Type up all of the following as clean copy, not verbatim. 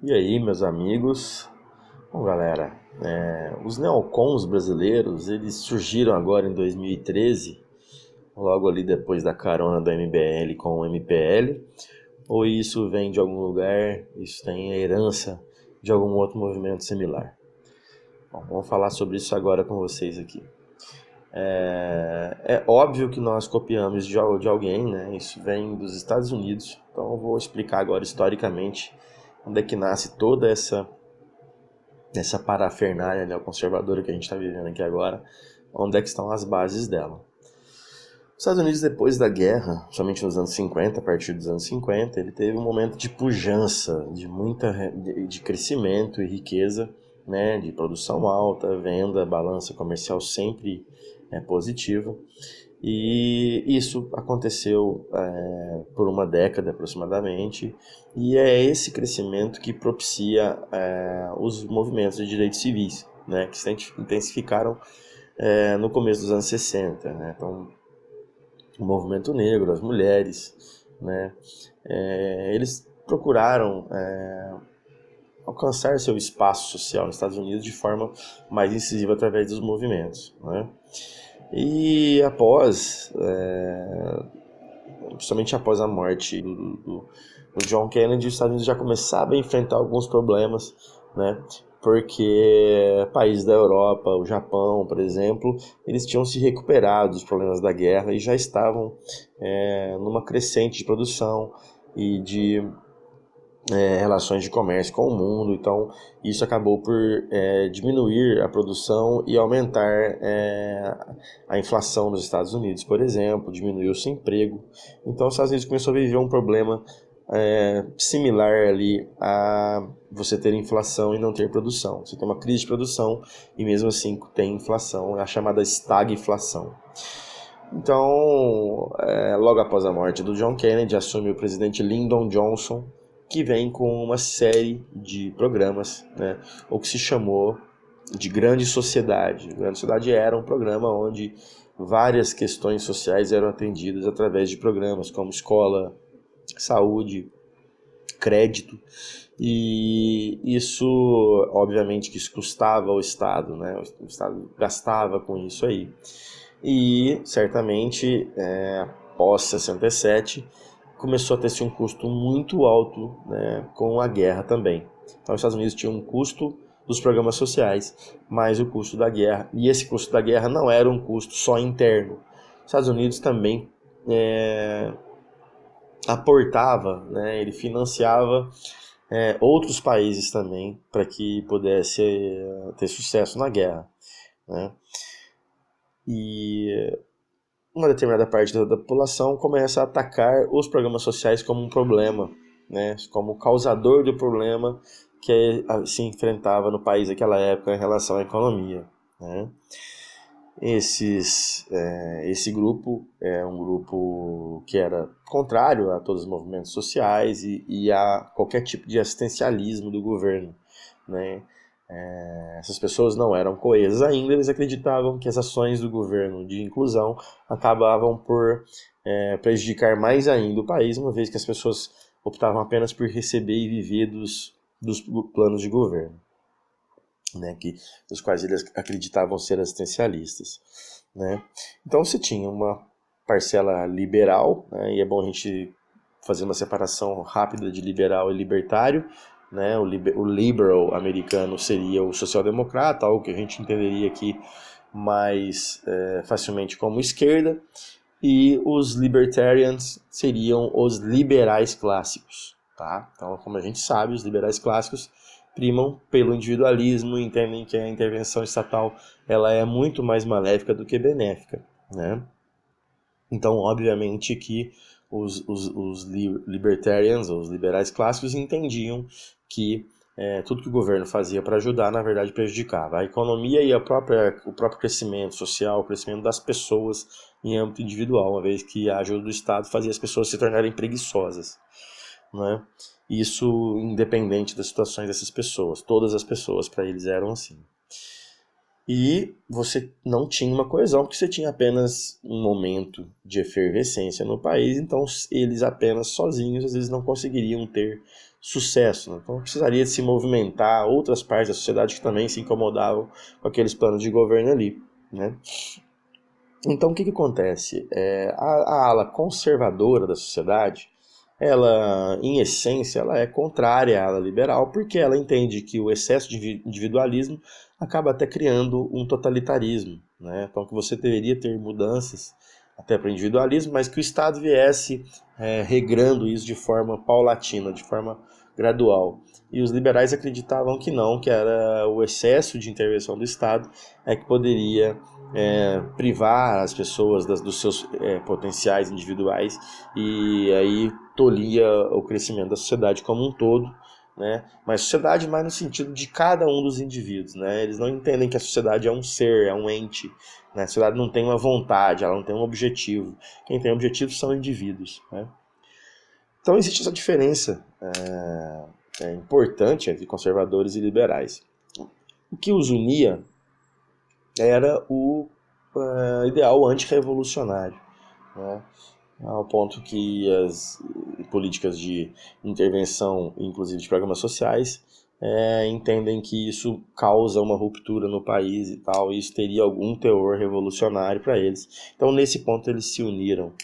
E aí, meus amigos? Bom, galera, os neocons brasileiros, eles surgiram agora em 2013, logo ali depois da carona do MBL com o MPL, ou isso vem de algum lugar, isso tem a herança de algum outro movimento similar? Bom, vamos falar sobre isso agora com vocês aqui. É óbvio que nós copiamos de alguém, né? Isso vem dos Estados Unidos, então eu vou explicar agora historicamente onde é que nasce toda essa parafernália neoconservadora que a gente está vivendo aqui agora, onde é que estão as bases dela. Os Estados Unidos, depois da guerra, somente nos anos 50, a partir dos anos 50, ele teve um momento de pujança, de crescimento e riqueza, né, de produção alta, venda, balança comercial sempre positiva. E isso aconteceu por uma década aproximadamente, e é esse crescimento que propicia os movimentos de direitos civis, né, que se intensificaram no começo dos anos 60. Né? Então, o movimento negro, as mulheres, né, eles procuraram alcançar seu espaço social nos Estados Unidos de forma mais incisiva através dos movimentos, né? E principalmente após a morte do John Kennedy, os Estados Unidos já começavam a enfrentar alguns problemas, né? Porque países da Europa, o Japão, por exemplo, eles tinham se recuperado dos problemas da guerra e já estavam numa crescente de produção e de relações de comércio com o mundo. Então isso acabou por diminuir a produção e aumentar a inflação nos Estados Unidos, por exemplo, diminuiu o seu emprego. Então os Estados Unidos começou a viver um problema similar ali a você ter inflação e não ter produção. Você tem uma crise de produção e mesmo assim tem inflação, é a chamada estagflação. Então, logo após a morte do John Kennedy, assume o presidente Lyndon Johnson, que vem com uma série de programas, né, o que se chamou de Grande Sociedade. Grande Sociedade era um programa onde várias questões sociais eram atendidas através de programas como escola, saúde, crédito, e isso, obviamente, que isso custava ao Estado, né? O Estado gastava com isso aí. E, certamente, após 67, começou a ter-se um custo muito alto, né, com a guerra também. Então, os Estados Unidos tinham um custo dos programas sociais, mais o custo da guerra. E esse custo da guerra não era um custo só interno. Os Estados Unidos também aportava, né, ele financiava outros países também para que pudesse ter sucesso na guerra, né? E uma determinada parte da população começa a atacar os programas sociais como um problema, né, como causador do problema que se enfrentava no país naquela época em relação à economia, né? Esse grupo é um grupo que era contrário a todos os movimentos sociais e a qualquer tipo de assistencialismo do governo, né? Essas pessoas não eram coesas ainda, eles acreditavam que as ações do governo de inclusão acabavam por prejudicar mais ainda o país, uma vez que as pessoas optavam apenas por receber e viver dos planos de governo, né, dos quais eles acreditavam ser assistencialistas, né? Então você tinha uma parcela liberal, né, e é bom a gente fazer uma separação rápida de liberal e libertário, né? O liberal americano seria o social-democrata, algo que a gente entenderia aqui mais facilmente como esquerda, e os libertarians seriam os liberais clássicos, tá? Então, como a gente sabe, os liberais clássicos primam pelo individualismo e entendem que a intervenção estatal ela é muito mais maléfica do que benéfica, né? Então, obviamente que os libertarians, os liberais clássicos, entendiam que tudo que o governo fazia para ajudar, na verdade, prejudicava a economia e o próprio crescimento social, o crescimento das pessoas em âmbito individual, uma vez que a ajuda do Estado fazia as pessoas se tornarem preguiçosas, né? Isso independente das situações dessas pessoas. Todas as pessoas, para eles, eram assim. E você não tinha uma coesão, porque você tinha apenas um momento de efervescência no país, então eles apenas sozinhos às vezes não conseguiriam ter sucesso, né? Então precisaria se movimentar outras partes da sociedade que também se incomodavam com aqueles planos de governo ali, né? Então o que acontece? A ala conservadora da sociedade, ela, em essência, ela é contrária à ala liberal, porque ela entende que o excesso de individualismo acaba até criando um totalitarismo, né? Então que você deveria ter mudanças até para o individualismo, mas que o Estado viesse regrando isso de forma paulatina, de forma gradual. E os liberais acreditavam que não, que era o excesso de intervenção do Estado que poderia privar as pessoas dos seus potenciais individuais e aí tolhia o crescimento da sociedade como um todo, né? Mas sociedade mais no sentido de cada um dos indivíduos, né? Eles não entendem que a sociedade é um ser, é um ente, né? A sociedade não tem uma vontade, ela não tem um objetivo. Quem tem objetivo são indivíduos, né? Então existe essa diferença importante entre conservadores e liberais. O que os unia era o ideal antirrevolucionário, né? Ao ponto que as políticas de intervenção, inclusive de programas sociais, entendem que isso causa uma ruptura no país e tal, e isso teria algum teor revolucionário para eles. Então, nesse ponto, eles se uniram,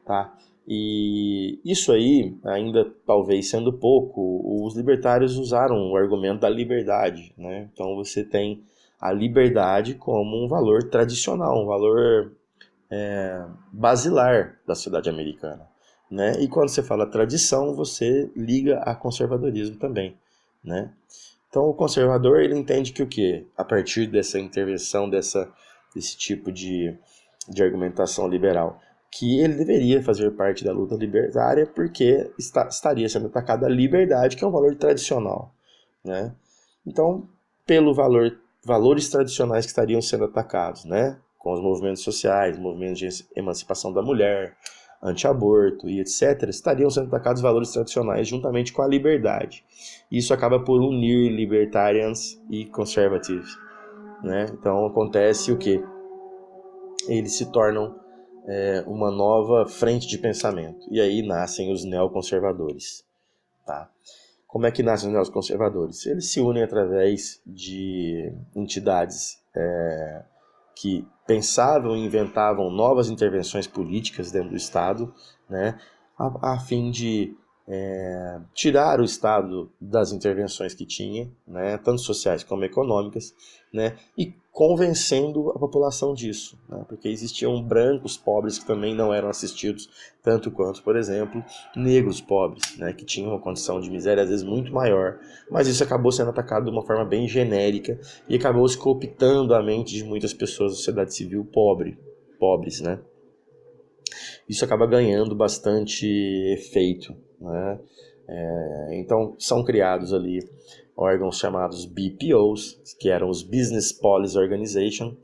tá? E isso aí, ainda talvez sendo pouco, os libertários usaram o argumento da liberdade, né? Então, você tem a liberdade como um valor tradicional, um valor basilar da sociedade americana, né? E quando você fala tradição, você liga a conservadorismo também, né? Então o conservador ele entende que o quê? A partir dessa intervenção, desse tipo de argumentação liberal, que ele deveria fazer parte da luta libertária porque estaria sendo atacada a liberdade, que é um valor tradicional, né? Então, pelo valores tradicionais que estariam sendo atacados, né? Com os movimentos sociais, movimentos de emancipação da mulher, anti-aborto e etc., estariam sendo atacados valores tradicionais juntamente com a liberdade. Isso acaba por unir libertarians e conservatives, né? Então acontece o quê? Eles se tornam uma nova frente de pensamento. E aí nascem os neoconservadores, tá? Como é que nascem os neoconservadores? Eles se unem através de entidades que pensavam e inventavam novas intervenções políticas dentro do Estado, né, a fim de tirar o Estado das intervenções que tinha, né, tanto sociais como econômicas, né, e convencendo a população disso, né, porque existiam brancos pobres que também não eram assistidos tanto quanto, por exemplo, negros pobres, né, que tinham uma condição de miséria às vezes muito maior, mas isso acabou sendo atacado de uma forma bem genérica e acabou se cooptando a mente de muitas pessoas da sociedade civil pobres, né. Isso acaba ganhando bastante efeito, né? Então são criados ali órgãos chamados BPOs, que eram os Business Policy Organization,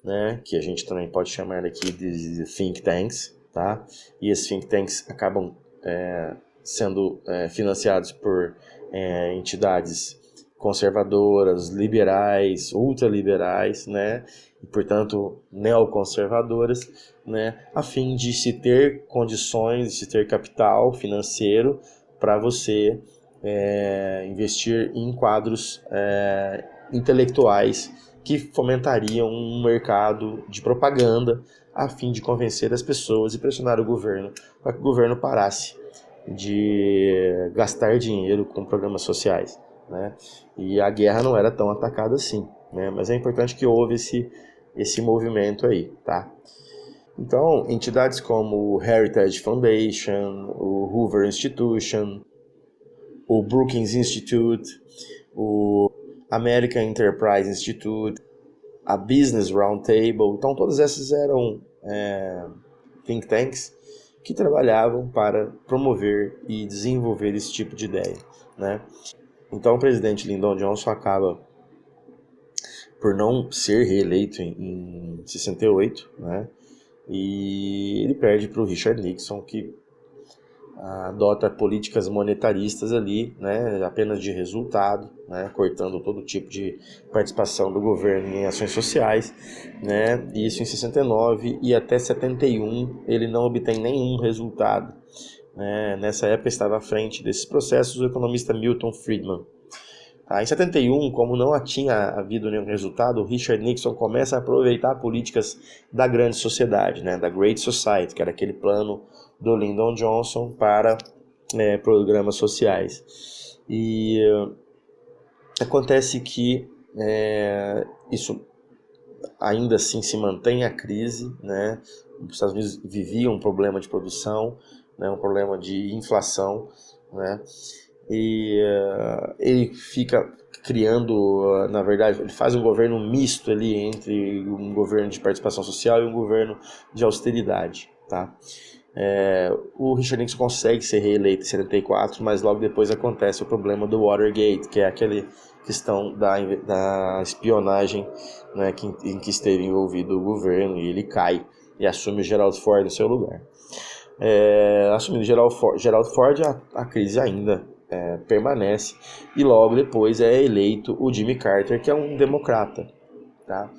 né? Que a gente também pode chamar aqui de think tanks, tá? E esses think tanks acabam sendo financiados por entidades conservadoras, liberais, ultraliberais, né? E, portanto, neoconservadoras, né? A fim de se ter condições, de se ter capital financeiro para você investir em quadros intelectuais que fomentariam um mercado de propaganda a fim de convencer as pessoas e pressionar o governo para que o governo parasse de gastar dinheiro com programas sociais, né? E a guerra não era tão atacada assim, né? Mas é importante que houve esse movimento aí, tá? Então, entidades como o Heritage Foundation, o Hoover Institution, o Brookings Institute, o American Enterprise Institute, a Business Roundtable, então todas essas eram think tanks que trabalhavam para promover e desenvolver esse tipo de ideia, né? Então o presidente Lyndon Johnson acaba por não ser reeleito em 68, né? E ele perde para o Richard Nixon, que adota políticas monetaristas ali, né, apenas de resultado, né, cortando todo tipo de participação do governo em ações sociais, né, isso em 69 e até 71 ele não obtém nenhum resultado, né. Nessa época estava à frente desses processos o economista Milton Friedman. Em 71, como não tinha havido nenhum resultado, o Richard Nixon começa a aproveitar políticas da grande sociedade, né, da Great Society, que era aquele plano do Lyndon Johnson para programas sociais. E acontece que isso ainda assim se mantém a crise, né? Os Estados Unidos viviam um problema de produção, né, um problema de inflação, né? E ele fica criando, na verdade, ele faz um governo misto ali entre um governo de participação social e um governo de austeridade, tá? O Richard Nixon consegue ser reeleito em 74, mas logo depois acontece o problema do Watergate, que é aquela questão da espionagem, né, em que esteve envolvido o governo, e ele cai e assume o Gerald Ford no seu lugar. Assumindo Gerald Ford, a crise ainda permanece, e logo depois é eleito o Jimmy Carter, que é um democrata, tá?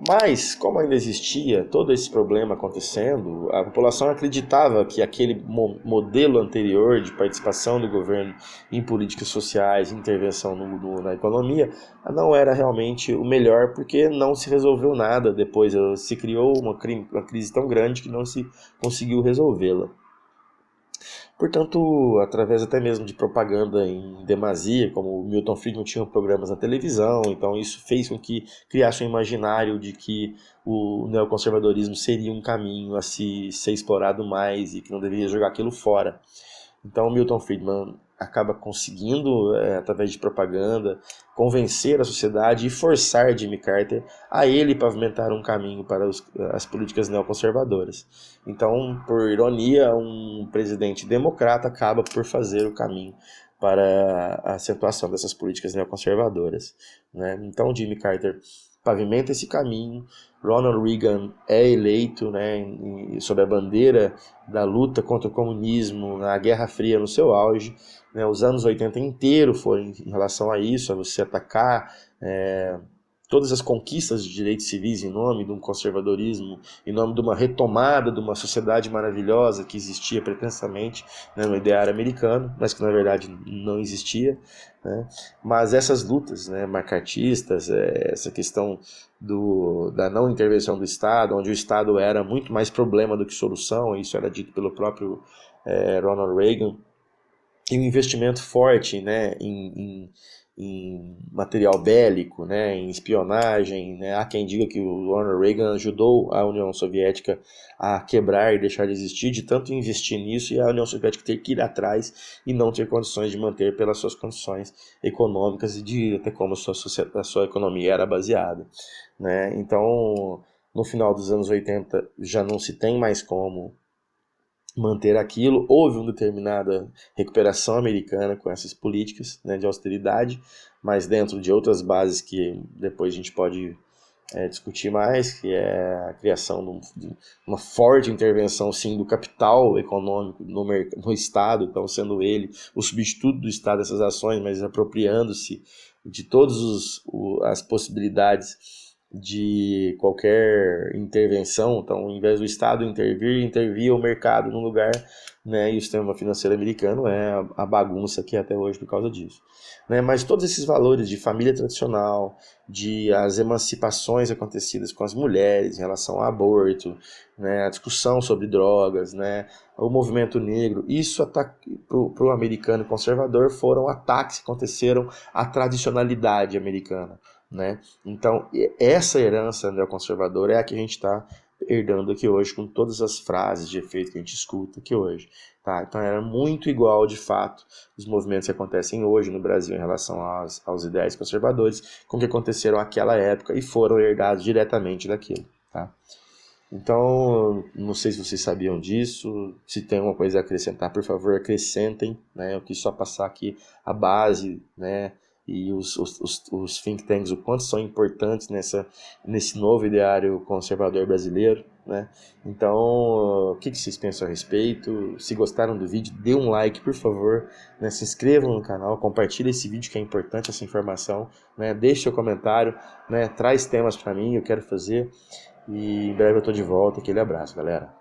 Mas, como ainda existia todo esse problema acontecendo, a população acreditava que aquele modelo anterior de participação do governo em políticas sociais, intervenção na economia, não era realmente o melhor, porque não se resolveu nada depois. Se criou uma crise tão grande que não se conseguiu resolvê-la. Portanto, através até mesmo de propaganda em demasia, como o Milton Friedman tinha programas na televisão, então isso fez com que criasse um imaginário de que o neoconservadorismo seria um caminho a ser explorado mais e que não deveria jogar aquilo fora. Então o Milton Friedman acaba conseguindo, através de propaganda, convencer a sociedade e forçar Jimmy Carter a ele pavimentar um caminho para as políticas neoconservadoras. Então, por ironia, um presidente democrata acaba por fazer o caminho para a acentuação dessas políticas neoconservadoras, né? Então Jimmy Carter pavimenta esse caminho. Ronald Reagan é eleito, né, sob a bandeira da luta contra o comunismo, na Guerra Fria no seu auge, né. Os anos 80 inteiro foram em relação a isso, a você atacar todas as conquistas de direitos civis em nome de um conservadorismo, em nome de uma retomada de uma sociedade maravilhosa que existia pretensamente, né, no ideário americano, mas que na verdade não existia, né? Mas essas lutas, né, macartistas, essa questão da não intervenção do Estado, onde o Estado era muito mais problema do que solução, isso era dito pelo próprio Ronald Reagan, e um investimento forte, né, em material bélico, né, em espionagem, né. Há quem diga que o Ronald Reagan ajudou a União Soviética a quebrar e deixar de existir, de tanto investir nisso, e a União Soviética ter que ir atrás e não ter condições de manter pelas suas condições econômicas e de até como a sua economia era baseada, né. Então, no final dos anos 80 já não se tem mais como manter aquilo. Houve uma determinada recuperação americana com essas políticas, né, de austeridade, mas dentro de outras bases que depois a gente pode discutir mais, que é a criação de uma forte intervenção, sim, do capital econômico no Estado, então sendo ele o substituto do Estado dessas ações, mas apropriando-se de todas as possibilidades de qualquer intervenção. Então, ao invés do Estado intervia o mercado no lugar, né, e o sistema financeiro americano é a bagunça que é até hoje por causa disso, né? Mas todos esses valores de família tradicional, de as emancipações acontecidas com as mulheres em relação ao aborto, né, a discussão sobre drogas, né, o movimento negro, isso para o americano conservador foram ataques que aconteceram à tradicionalidade americana, né? Então, essa herança neoconservadora é a que a gente está herdando aqui hoje, com todas as frases de efeito que a gente escuta aqui hoje, tá? Então, era muito igual, de fato, os movimentos que acontecem hoje no Brasil em relação aos ideais conservadores, com o que aconteceram naquela época e foram herdados diretamente daquilo, tá? Então, não sei se vocês sabiam disso, se tem alguma coisa a acrescentar, por favor, acrescentem, né? Eu quis só passar aqui a base, né, e os think tanks, o quanto são importantes nesse novo ideário conservador brasileiro, né? Então, o que vocês pensam a respeito? Se gostaram do vídeo, dê um like, por favor, né? Se inscrevam no canal, compartilhe esse vídeo que é importante, essa informação, né? Deixe seu comentário, né? Traz temas para mim, eu quero fazer, e em breve eu tô de volta. Aquele abraço, galera.